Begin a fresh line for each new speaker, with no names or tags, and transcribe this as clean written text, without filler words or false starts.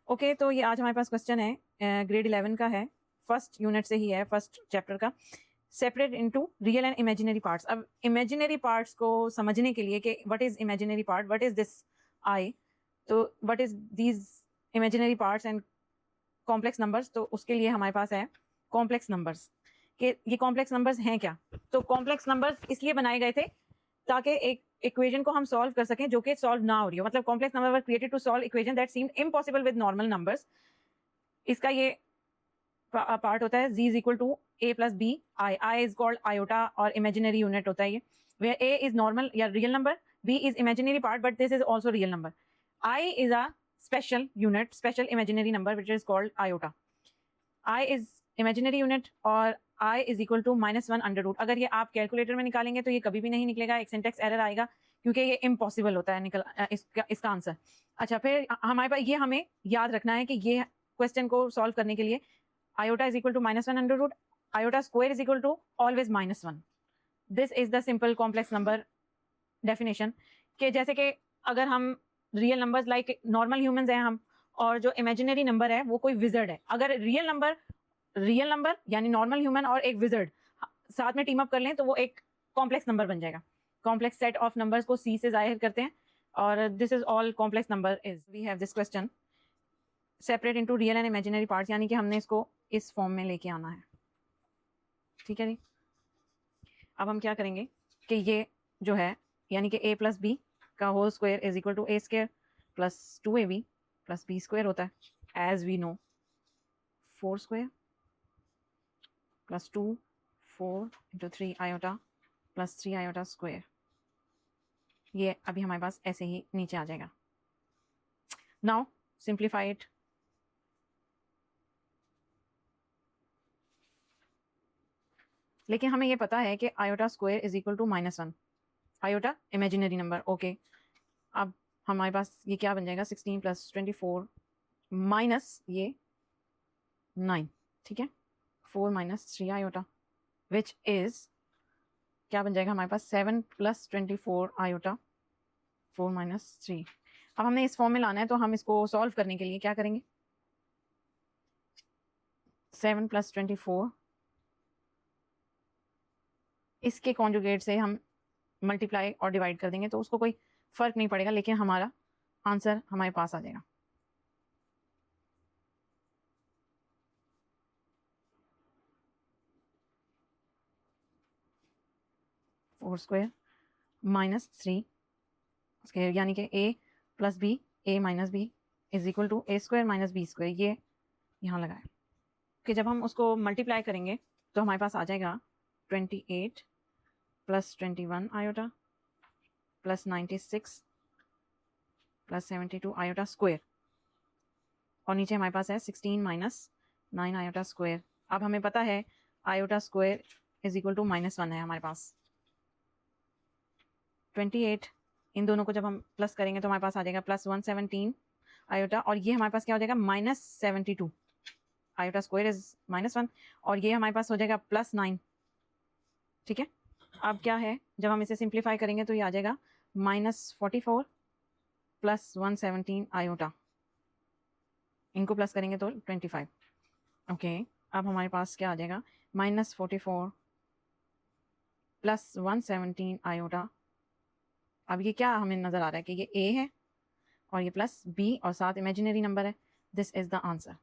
Okay तो ये आज हमारे पास क्वेश्चन है ग्रेड 11 का है, फर्स्ट यूनिट से ही है, फर्स्ट चैप्टर का। Separate into real and imaginary parts. अब इमेजिनरी पार्ट्स को समझने के लिए कि what is imaginary part, what is this I, तो what is these imaginary parts and complex numbers, तो उसके लिए हमारे पास है कॉम्प्लेक्स नंबर्स। कि ये कॉम्प्लेक्स नंबर्स हैं क्या? तो कॉम्प्लेक्स नंबर्स इसलिए बनाए गए थे ताकि एक इक्वेशन को हम सॉल्व कर सकें जो कि सॉल्व ना हो रही हो। मतलब complex number were created to solve equation that seemed impossible with normal numbers. इसका ये पार्ट होता है z is equal to a plus B I. I is called iota और इमेजिनरी यूनिट होता है ये, वेयर a इज नॉर्मल या real number, b is imaginary part but this is also real number, i is a special unit, special imaginary number which is called iota. i is imaginary unit और i is equal to -1 under root. अगर ये आप calculator में निकालेंगे तो ये कभी भी नहीं निकलेगा, एक सिंटेक्स एरर आएगा क्योंकि ये इम्पॉसिबल होता है इसका आंसर। अच्छा, फिर हमारे पास ये हमें याद रखना है कि ये क्वेश्चन को सॉल्व करने के लिए iota is equal to -1 under root, iota square is equal to always -1. This is the simple complex number definition। कि जैसे कि अगर हम real numbers like normal humans हैं हम, और जो इमेजिनरी नंबर है वो कोई विजर्ड है। अगर रियल नंबर यानी नॉर्मल ह्यूमन और एक विजर्ड साथ में टीम अप कर लें तो वो एक कॉम्प्लेक्स नंबर बन जाएगा। कॉम्प्लेक्स सेट ऑफ नंबर्स को सी से जाहिर करते हैं और this is all complex number is. We have this question separate into real and imaginary parts, यानी कि हमने इसको इस फॉर्म में लेके आना है। ठीक है जी। अब हम क्या करेंगे कि ये जो है यानी कि a प्लस बी का whole square is equal to a square plus 2ab plus b square होता है। As we know 4 square plus 2 4 into 3 iota plus 3 iota square. ये अभी हमारे पास ऐसे ही नीचे आ जाएगा। Now simplify it. लेकिन हमें ये पता है कि iota square is equal to -1, iota imaginary number. Okay, अब हमारे पास ये क्या बन जाएगा 16 प्लस 24 माइनस ये 9। ठीक है, 4 माइनस 3 आयोटा विच इज क्या बन जाएगा हमारे पास 7 प्लस 24 आयोटा 4 माइनस 3। अब हमने इस फॉर्म में लाना है तो हम इसको सॉल्व करने के लिए क्या करेंगे, 7 प्लस 24 इसके कॉन्जुगेट से हम मल्टीप्लाई और डिवाइड कर देंगे तो उसको कोई फर्क नहीं पड़ेगा, लेकिन हमारा आंसर हमारे पास आ जाएगा। फोर स्क्वायर माइनस 3 स्क्वायर यानी कि a plus B a minus B is equal to a square minus B square. ये यहाँ लगाए कि जब हम उसको मल्टीप्लाई करेंगे तो हमारे पास आ जाएगा 28 plus 21 iota plus 96 plus 72 iota square, और नीचे हमारे पास है 16 माइनस 9 आयोटा स्क्वायर। अब हमें पता है iota square is equal to -1 है हमारे पास। 28 इन दोनों को जब हम प्लस करेंगे तो हमारे पास आ जाएगा प्लस 117 आयोटा, और ये हमारे पास क्या हो जाएगा -72 आयोटा स्क्वायर इज -1, और ये हमारे पास हो जाएगा +9। ठीक है, अब क्या है जब हम इसे सिंप्लीफाई करेंगे तो ये आ जाएगा -44 प्लस 117 आयोटा, इनको प्लस करेंगे तो 25। ओके, अब हमारे पास क्या आ जाएगा -44 प्लस 117 आयोटा। अब ये क्या हमें नजर आ रहा है कि ये a है और ये प्लस b और साथ इमेजिनरी नंबर है। This is the answer.